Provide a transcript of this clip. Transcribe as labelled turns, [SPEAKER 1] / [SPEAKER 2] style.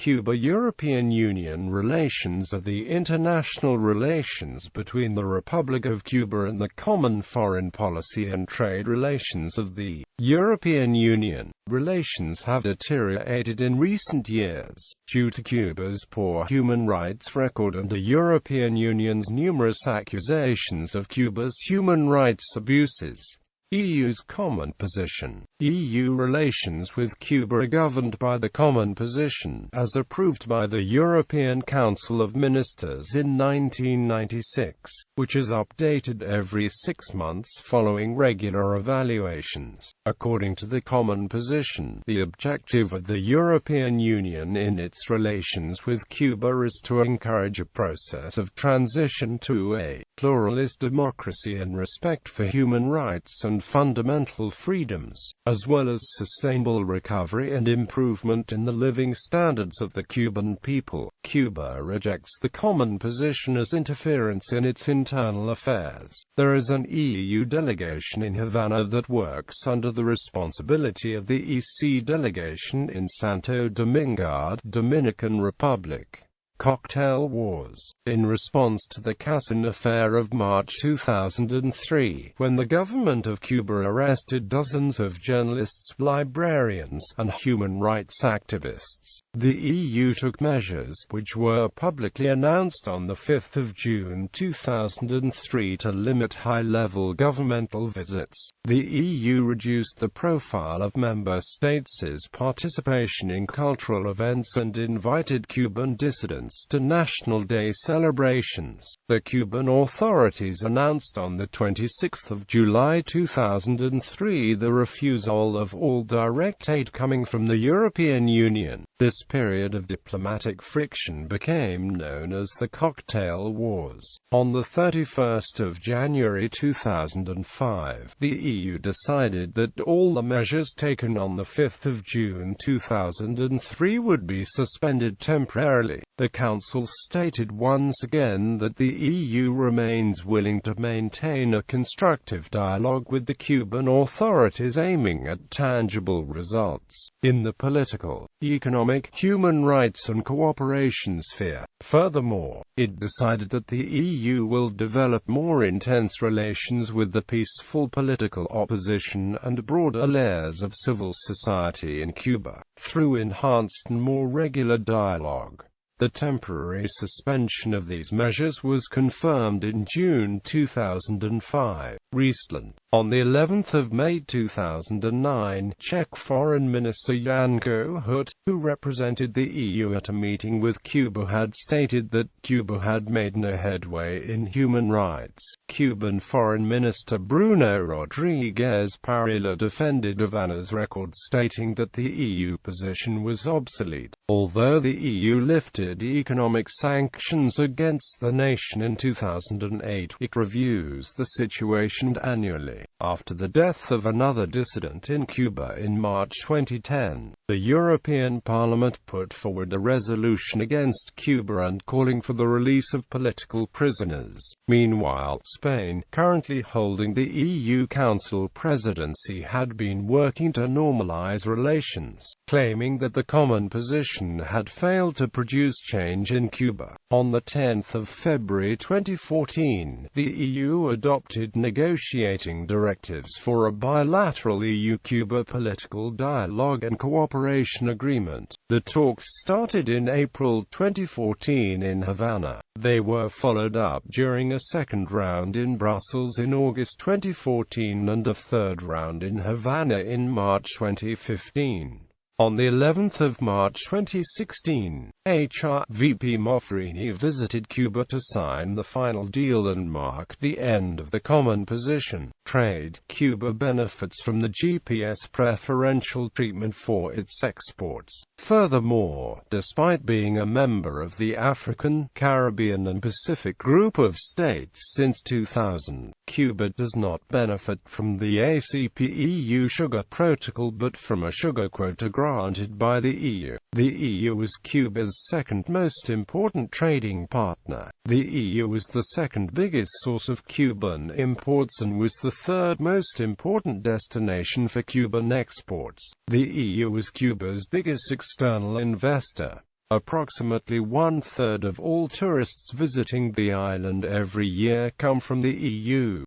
[SPEAKER 1] Cuba-European Union relations are the international relations between the Republic of Cuba and the common foreign policy and trade relations of the European Union. Relations have deteriorated in recent years, due to Cuba's poor human rights record and the European Union's numerous accusations of Cuba's human rights abuses. EU's common position. EU relations with Cuba are governed by the common position, as approved by the European Council of Ministers in 1996, which is updated every 6 months following regular evaluations. According to the common position, the objective of the European Union in its relations with Cuba is to encourage a process of transition to a pluralist democracy and respect for human rights and fundamental freedoms, as well as sustainable recovery and improvement in the living standards of the Cuban people. Cuba rejects the common position as interference in its internal affairs. There is an EU delegation in Havana that works under the responsibility of the EC delegation in Santo Domingo, Dominican Republic. Cocktail wars. In response to the Casin affair of March 2003, when the government of Cuba arrested dozens of journalists, librarians, and human rights activists, the EU took measures, which were publicly announced on 5 June 2003, to limit high-level governmental visits. The EU reduced the profile of member states' participation in cultural events and invited Cuban dissidents to National Day celebrations. The Cuban authorities announced on 26 July 2003 the refusal of all direct aid coming from the European Union. This period of diplomatic friction became known as the Cocktail Wars. On 31 January 2005, the EU decided that all the measures taken on 5 June 2003 would be suspended temporarily. The Council stated once again that the EU remains willing to maintain a constructive dialogue with the Cuban authorities aiming at tangible results in the political, economic, human rights and cooperation sphere. Furthermore, it decided that the EU will develop more intense relations with the peaceful political opposition and broader layers of civil society in Cuba, through enhanced and more regular dialogue. The temporary suspension of these measures was confirmed in June 2005. Recently, on the 11th of May 2009, Czech Foreign Minister Janko Hut, who represented the EU at a meeting with Cuba, had stated that Cuba had made no headway in human rights. Cuban Foreign Minister Bruno Rodriguez Parilla defended Havana's record, stating that the EU position was obsolete. Although the EU lifted economic sanctions against the nation in 2008, it reviews the situation annually. After the death of another dissident in Cuba in March 2010, the European Parliament put forward a resolution against Cuba and calling for the release of political prisoners. Meanwhile, Spain, currently holding the EU Council presidency, had been working to normalize relations, claiming that the common position had failed to produce change in Cuba. On 10 February 2014, the EU adopted negotiating directives for a bilateral EU-Cuba political dialogue and cooperation agreement. The talks started in April 2014 in Havana. They were followed up during a second round in Brussels in August 2014 and a third round in Havana in March 2015. On the 11th of March 2016, HR VP Moffrini visited Cuba to sign the final deal and mark the end of the common position. Trade. Cuba benefits from the GPS preferential treatment for its exports. Furthermore, despite being a member of the African, Caribbean and Pacific group of states since 2000, Cuba does not benefit from the ACP-EU sugar protocol but from a sugar quota granted by the EU. The EU is Cuba's second most important trading partner. The EU is the second biggest source of Cuban imports and was the third most important destination for Cuban exports. The EU is Cuba's biggest external investor. Approximately one-third of all tourists visiting the island every year come from the EU.